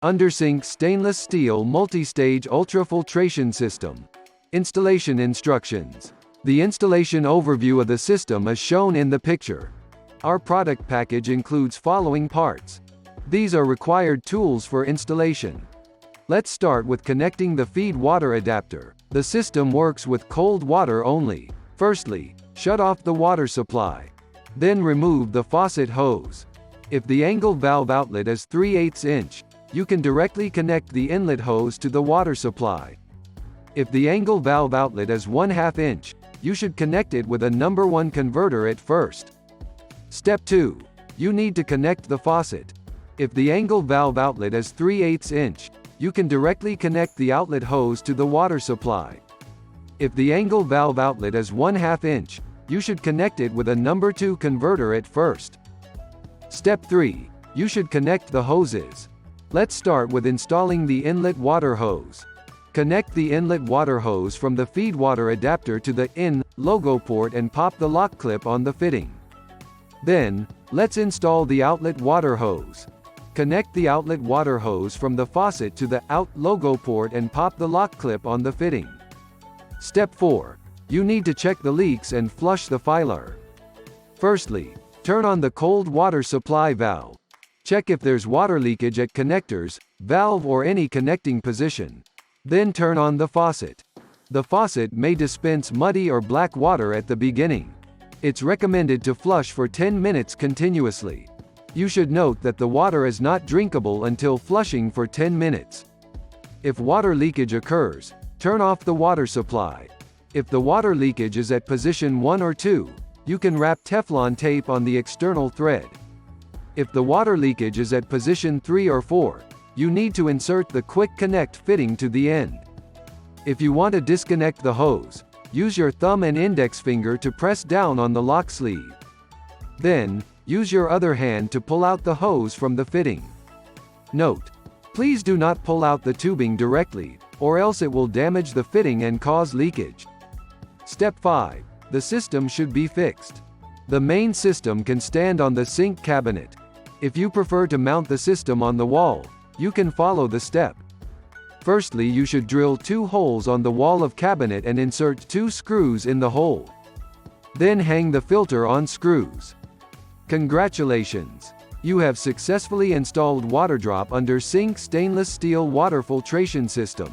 Undersink stainless steel multi-stage ultra-filtration system. Installation instructions. The installation overview of the system is shown in the picture. Our product package includes following parts. These are required tools for installation. Let's start with connecting the feed water adapter. The system works with cold water only. Firstly, shut off the water supply. Then remove the faucet hose. If the angle valve outlet is 3/8 inch, you can directly connect the inlet hose to the water supply. If the angle valve outlet is 1/2 inch, you should connect it with a number 1 converter at first. Step 2. You need to connect the faucet. If the angle valve outlet is 3/8 inch, you can directly connect the outlet hose to the water supply. If the angle valve outlet is 1/2 inch, you should connect it with a number 2 converter at first. Step 3. You should connect the hoses. Let's start with installing the inlet water hose. Connect the inlet water hose from the feed water adapter to the IN logo port and pop the lock clip on the fitting. Then, let's install the outlet water hose. Connect the outlet water hose from the faucet to the OUT logo port and pop the lock clip on the fitting. Step 4. You need to check the leaks and flush the filer. Firstly, turn on the cold water supply valve. Check if there's water leakage at connectors, valve or any connecting position. Then turn on the faucet. The faucet may dispense muddy or black water at the beginning. It's recommended to flush for 10 minutes continuously. You should note that the water is not drinkable until flushing for 10 minutes. If water leakage occurs, turn off the water supply. If the water leakage is at position 1 or 2, you can wrap Teflon tape on the external thread. If the water leakage is at position 3 or 4, you need to insert the quick connect fitting to the end. If you want to disconnect the hose, use your thumb and index finger to press down on the lock sleeve. Then, use your other hand to pull out the hose from the fitting. Note: please do not pull out the tubing directly, or else it will damage the fitting and cause leakage. Step 5. The system should be fixed. The main system can stand on the sink cabinet. If you prefer to mount the system on the wall, you can follow the step. Firstly, you should drill 2 holes on the wall of cabinet and insert 2 screws in the hole. Then hang the filter on screws. Congratulations! You have successfully installed Waterdrop under sink stainless steel water filtration system.